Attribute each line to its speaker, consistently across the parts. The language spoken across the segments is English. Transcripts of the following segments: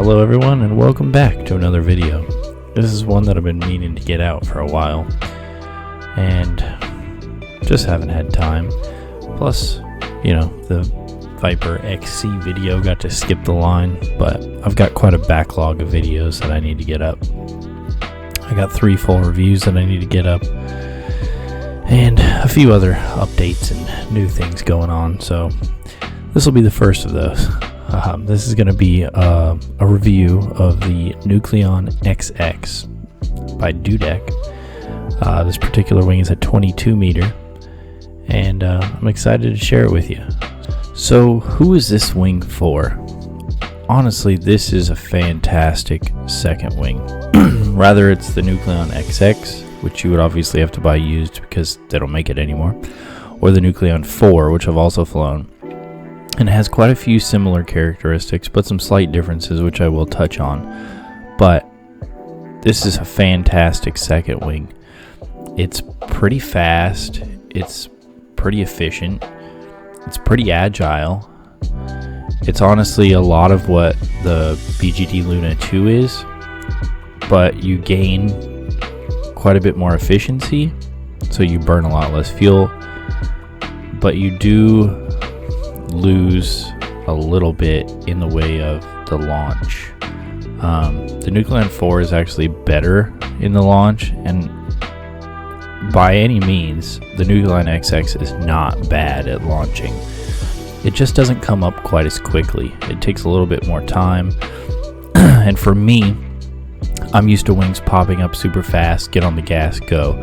Speaker 1: Hello everyone and welcome back to another video. This is one that I've been meaning to get out for a while and just haven't had time. Plus, you know, the Viper XC video got to skip the line, but I've got quite a backlog of videos that I need to get up. I got 3 full reviews that I need to get up and a few other updates and new things going on, so this will be the first of those. This is going to be a review of the Nucleon XX by Dudek. This particular wing is a 22 meter, and I'm excited to share it with you. So, who is this wing for? Honestly, this is a fantastic second wing. Rather, it's the Nucleon XX, which you would obviously have to buy used because they don't make it anymore, or the Nucleon 4, which I've also flown. And it has quite a few similar characteristics, but some slight differences, which I will touch on. But this is a fantastic second wing. It's pretty fast, it's pretty efficient, it's pretty agile. It's honestly a lot of what the BGD Luna 2 is, but you gain quite a bit more efficiency, so you burn a lot less fuel, but you do lose a little bit in the way of the launch. The Nucleon 4 is actually better in the launch, and by any means the Nucleon XX is not bad at launching. It just doesn't come up quite as quickly. It takes a little bit more time. And for me, I'm used to wings popping up super fast, get on the gas, go.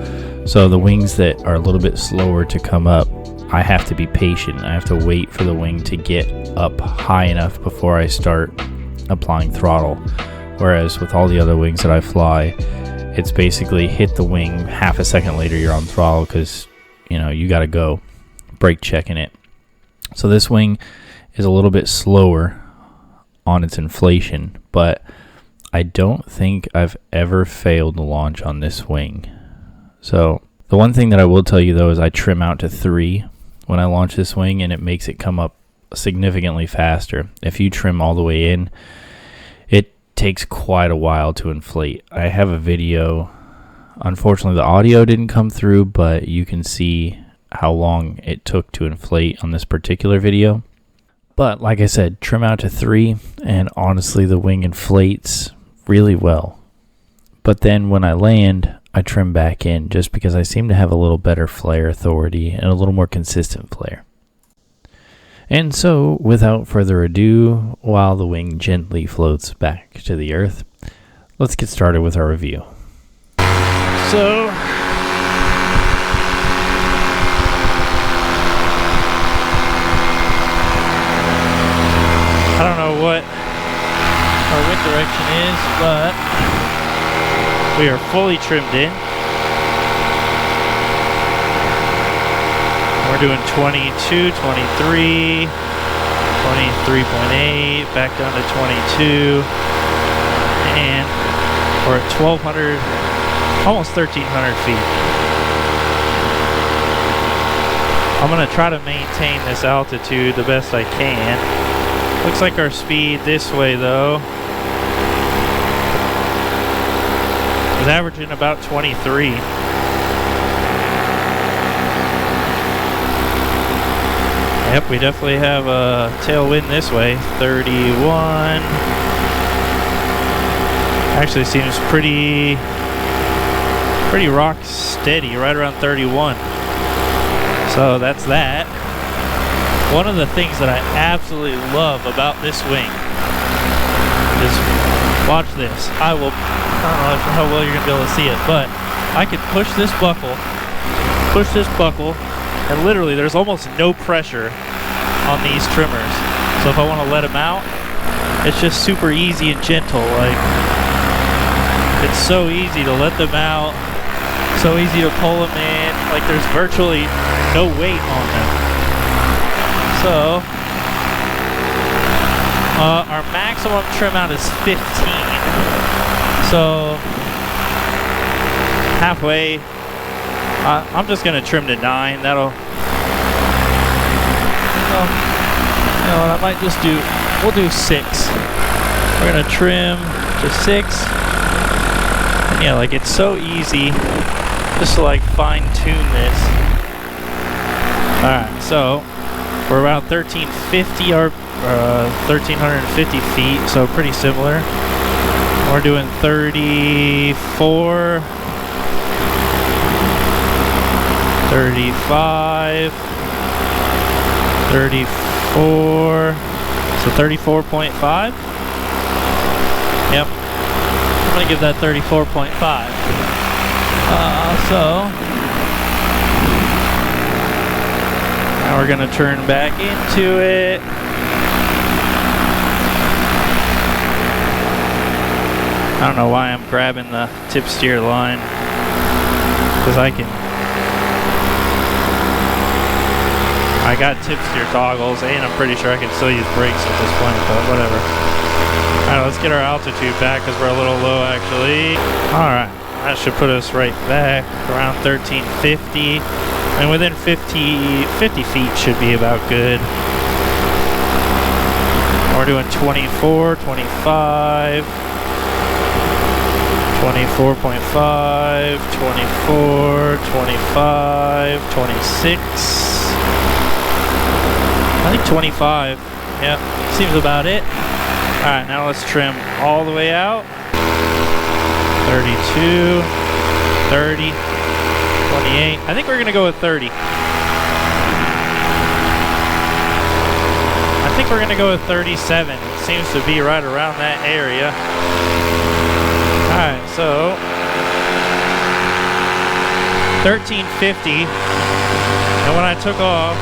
Speaker 1: So the wings that are a little bit slower to come up, I have to be patient. I have to wait for the wing to get up high enough before I start applying throttle. Whereas with all the other wings that I fly, it's basically hit the wing, half a second later you're on throttle because, you know, you got to go brake checking it. So this wing is a little bit slower on its inflation, but I don't think I've ever failed to launch on this wing. So the one thing that I will tell you though is I trim out to 3 when I launch this wing, and it makes it come up significantly faster. If you trim all the way in, it takes quite a while to inflate. I have a video. Unfortunately, the audio didn't come through, but you can see how long it took to inflate on this particular video. But like I said, trim out to 3, and honestly, the wing inflates really well. But then when I land, I trim back in just because I seem to have a little better flare authority and a little more consistent flare. And so, without further ado, while the wing gently floats back to the earth, let's get started with our review. So, I don't know what our wind direction is, but we are fully trimmed in. We're doing 22, 23, 23.8, back down to 22, and we're at 1,200, almost 1,300 feet. I'm going to try to maintain this altitude the best I can. Looks like our speed this way though is averaging about 23. Yep, we definitely have a tailwind this way. 31. Actually seems pretty rock steady, right around 31. So that's that. One of the things that I absolutely love about this wing is, watch this. I don't know how well you're going to be able to see it, but I could push this buckle, and literally there's almost no pressure on these trimmers. So if I want to let them out, it's just super easy and gentle. Like, it's so easy to let them out, so easy to pull them in. Like, there's virtually no weight on them. So, our maximum trim out is 15. So, halfway, I'm just going to trim to 9. That'll, you know what, I might just we'll do 6. We're gonna trim to 6. And yeah, like it's so easy just to like fine tune this. Alright, so we're about 1350 or 1350 feet, so pretty similar. We're doing 34, 35, 34, so 34.5. Yep, I'm gonna give that 34.5. So now we're gonna turn back into it. I don't know why I'm grabbing the tip steer line, because I got tip steer toggles, and I'm pretty sure I can still use brakes at this point, but whatever. Alright, let's get our altitude back, because we're a little low actually. Alright, that should put us right back around 1350, and within 50 feet should be about good. We're doing 24, 25, 24.5, 24, 25, 26. I think 25. Yep, seems about it. Alright, now let's trim all the way out. 32, 30, 28. I think we're gonna go with 30. I think we're gonna go with 37. It seems to be right around that area. Alright, so 1350, and when I took off,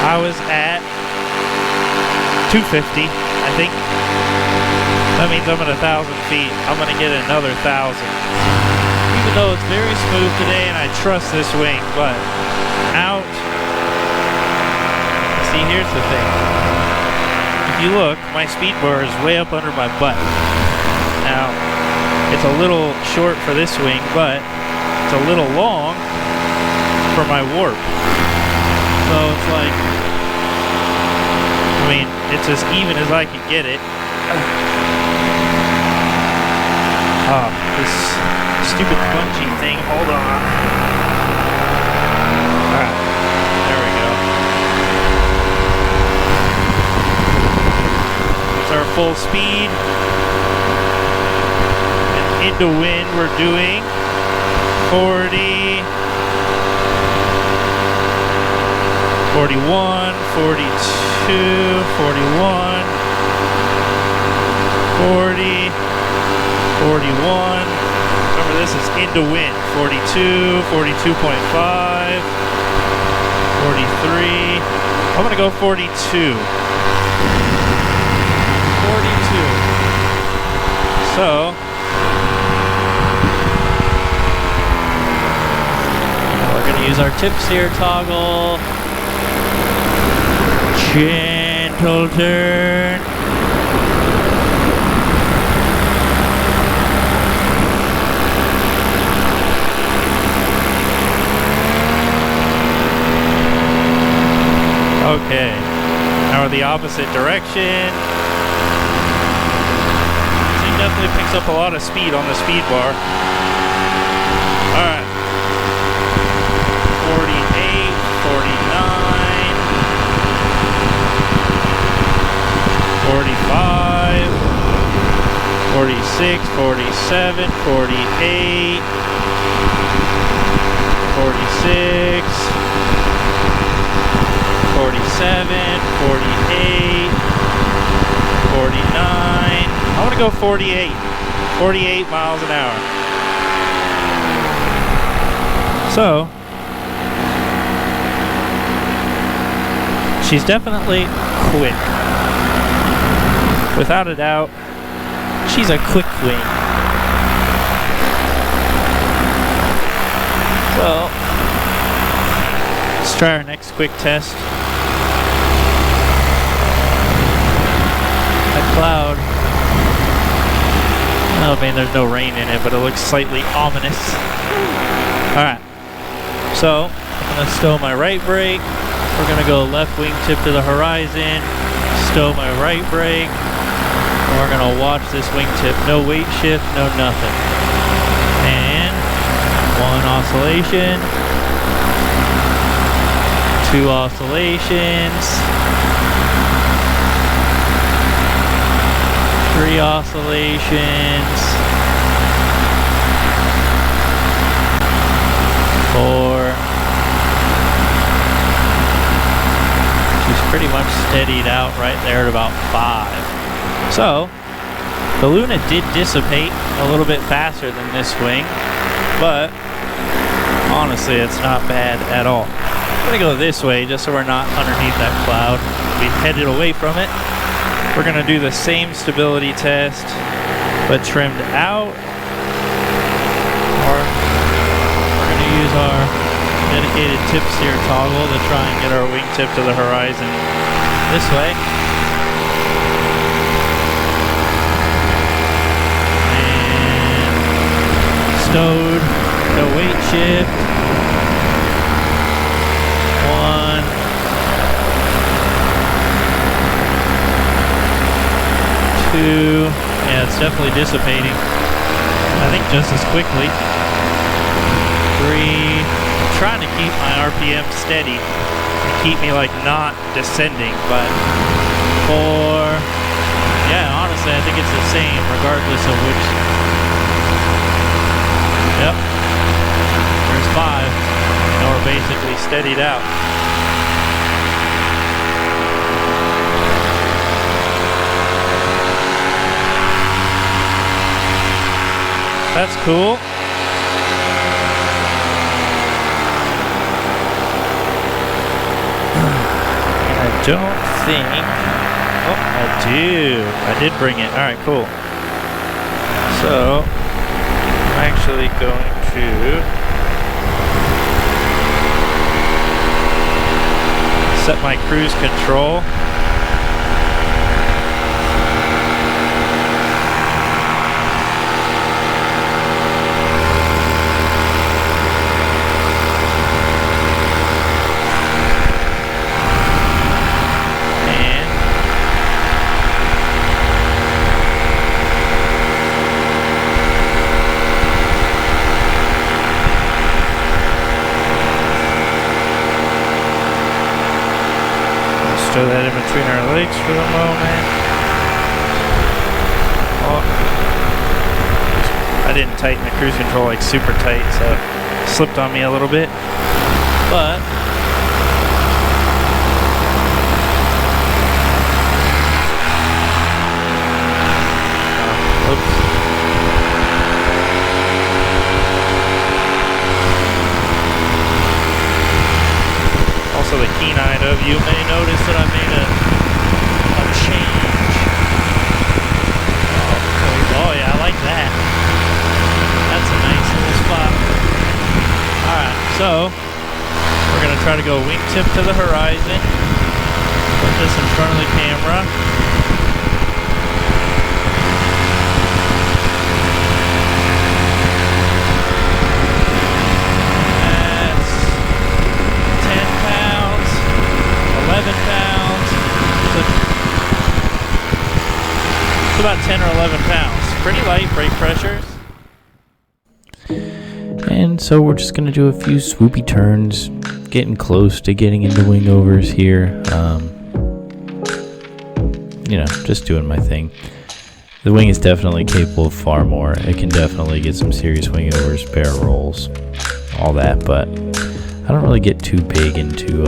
Speaker 1: I was at 250, I think. That means I'm at 1,000 feet. I'm gonna get another 1,000. Even though it's very smooth today and I trust this wing, but out. See, here's the thing. If you look, my speed bar is way up under my butt. Now, it's a little short for this wing, but it's a little long for my warp. So it's like, I mean, it's as even as I can get it. Oh, this stupid bungee thing, hold on. Alright, there we go. It's our full speed. And into wind we're doing 40, 41, 42, 41, 40, 41. Remember, this is into wind. 42, 42.5, 43. I'm gonna go 42. 42. So we're gonna use our tip steer toggle. Gentle turn. Okay, now we're the opposite direction. He definitely picks up a lot of speed on the speed bar. Alright. 48, 49, 45, 46, 47, 48, 46, 47, 48, 49. I want to go 48. 48 miles an hour. So, she's definitely quick. Without a doubt, she's a quick wing. So, let's try our next quick test. That cloud, oh man, there's no rain in it, but it looks slightly ominous. Alright, so I'm going to stow my right brake. We're going to go left wingtip to the horizon, stow my right brake. And we're gonna watch this wingtip. No weight shift, no nothing. And 1 oscillation. 2 oscillations. 3 oscillations. 4. She's pretty much steadied out right there at about 5. So, the Luna did dissipate a little bit faster than this wing, but honestly, it's not bad at all. I'm gonna go this way just so we're not underneath that cloud. We headed away from it. We're gonna do the same stability test, but trimmed out. Or we're gonna use our dedicated tip steer toggle to try and get our wingtip to the horizon this way. Stowed, no weight shift. 1, 2. Yeah, it's definitely dissipating. I think just as quickly. 3. I'm trying to keep my RPM steady and keep me like not descending, but 4. Yeah, honestly, I think it's the same regardless of which. Yep. There's 5. Now we're basically steadied out. That's cool. And I don't think. Oh, I do. I did bring it. Alright, cool. So, I'm actually going to set my cruise control. Throw that in between our legs for the moment. Oh. I didn't tighten the cruise control like super tight, so it slipped on me a little bit. But oops. Also, the keen-eyed of you may notice that I made a change. Oh yeah, I like that. That's a nice little spot. Alright, so we're going to try to go wingtip to the horizon. Put this in front of the camera. That's 10 pounds, 11 pounds. It's about 10 or 11 pounds. Pretty light brake pressures. And so we're just going to do a few swoopy turns, getting close to getting into wingovers here. You know, just doing my thing. The wing is definitely capable of far more. It can definitely get some serious wingovers, barrel rolls, all that, but I don't really get too big into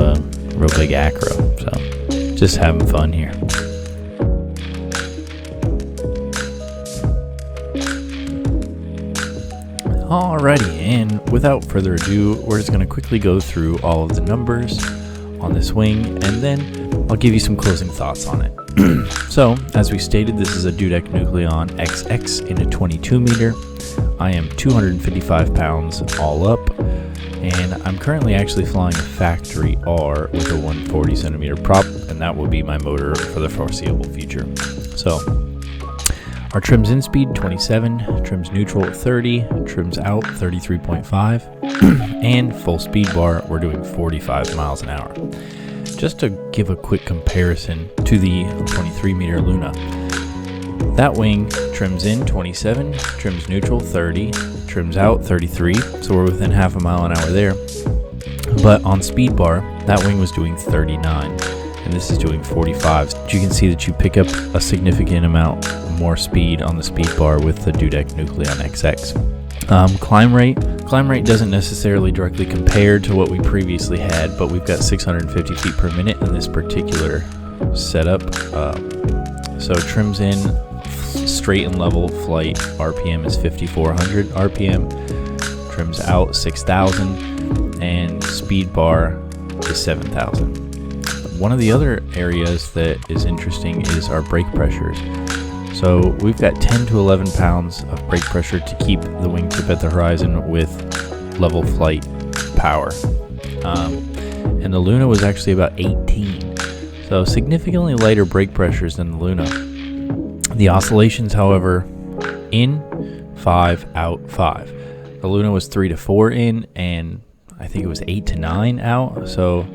Speaker 1: real big acro, so just having fun here. Alrighty, and without further ado, we're just going to quickly go through all of the numbers on this wing, and then I'll give you some closing thoughts on it. So, as we stated, this is a Dudek Nucleon XX in a 22 meter. I am 255 pounds all up, and I'm currently actually flying a factory R with a 140 centimeter prop, and that will be my motor for the foreseeable future. So, our trims in speed 27, trims neutral 30, trims out 33.5, and full speed bar we're doing 45 miles an hour. just to give a quick comparison to the 23 meter Luna. That wing trims in 27, trims neutral 30, trims out 33, so we're within half a mile an hour there. But on speed bar, that wing was doing 39, and this is doing 45. So you can see that you pick up a significant amount more speed on the speed bar with the Dudek Nucleon XX. Climb rate doesn't necessarily directly compare to what we previously had, but we've got 650 feet per minute in this particular setup. So trims in straight and level flight RPM is 5400 RPM, trims out 6000, and speed bar is 7000. One of the other areas that is interesting is our brake pressures. So we've got 10 to 11 pounds of brake pressure to keep the wingtip at the horizon with level flight power. And the Luna was actually about 18. So significantly lighter brake pressures than the Luna. The oscillations, however, in 5, out 5. The Luna was 3 to 4 in, and I think it was 8 to 9 out. So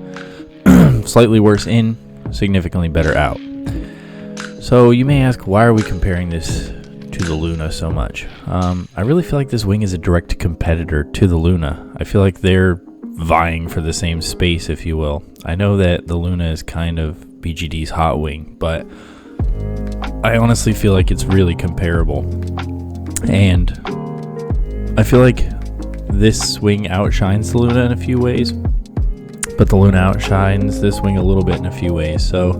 Speaker 1: slightly worse in, significantly better out. So you may ask, why are we comparing this to the Luna so much? I really feel like this wing is a direct competitor to the Luna. I feel like they're vying for the same space, if you will. I know that the Luna is kind of BGD's hot wing, but I honestly feel like it's really comparable. And I feel like this wing outshines the Luna in a few ways, but the Luna outshines this wing a little bit in a few ways. So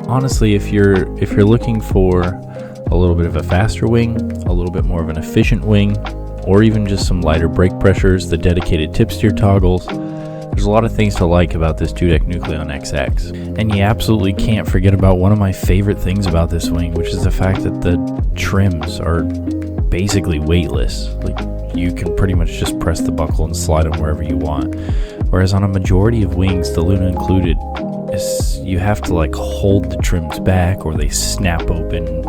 Speaker 1: honestly, if you're looking for a little bit of a faster wing, a little bit more of an efficient wing, or even just some lighter brake pressures, the dedicated tip steer toggles, there's a lot of things to like about this Dudek Nucleon XX. And you absolutely can't forget about one of my favorite things about this wing, which is the fact that the trims are basically weightless. Like, you can pretty much just press the buckle and slide them wherever you want. Whereas on a majority of wings, the Luna included, you have to like hold the trims back or they snap open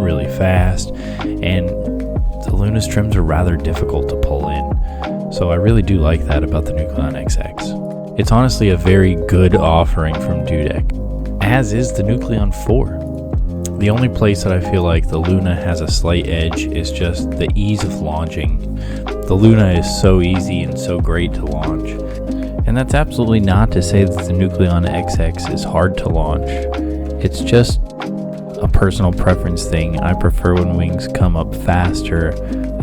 Speaker 1: really fast, and the Luna's trims are rather difficult to pull in. So I really do like that about the Nucleon XX. It's honestly a very good offering from Dudek, as is the Nucleon 4. The only place that I feel like the Luna has a slight edge is just the ease of launching. The Luna is so easy and so great to launch. And that's absolutely not to say that the Nucleon XX is hard to launch. It's just a personal preference thing. I prefer when wings come up faster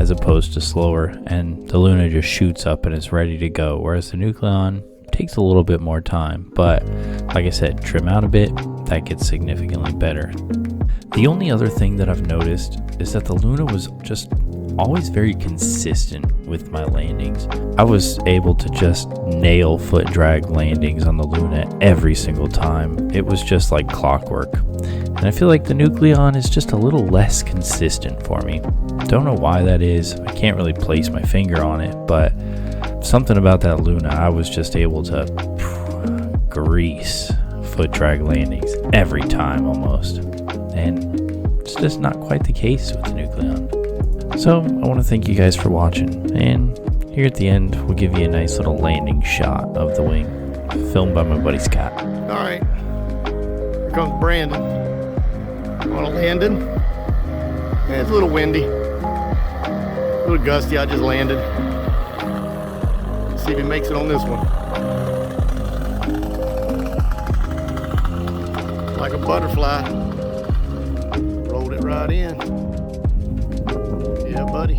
Speaker 1: as opposed to slower, and the Luna just shoots up and is ready to go, whereas the Nucleon takes a little bit more time. But like I said, trim out a bit, that gets significantly better. The only other thing that I've noticed is that the Luna was just always very consistent with my landings. I was able to just nail foot drag landings on the Luna every single time. It was just like clockwork. And I feel like the Nucleon is just a little less consistent for me. Don't know why that is. I can't really place my finger on it, but something about that Luna, I was just able to grease foot drag landings every time almost. And it's just not quite the case with the Nucleon. So I want to thank you guys for watching, and here at the end we'll give you a nice little landing shot of the wing, filmed by my buddy Scott.
Speaker 2: Alright, here comes Brandon on a landing. It's a little windy, a little gusty. I just landed. Let's see if he makes it on this one. Like a butterfly, rolled it right in. Yeah, buddy.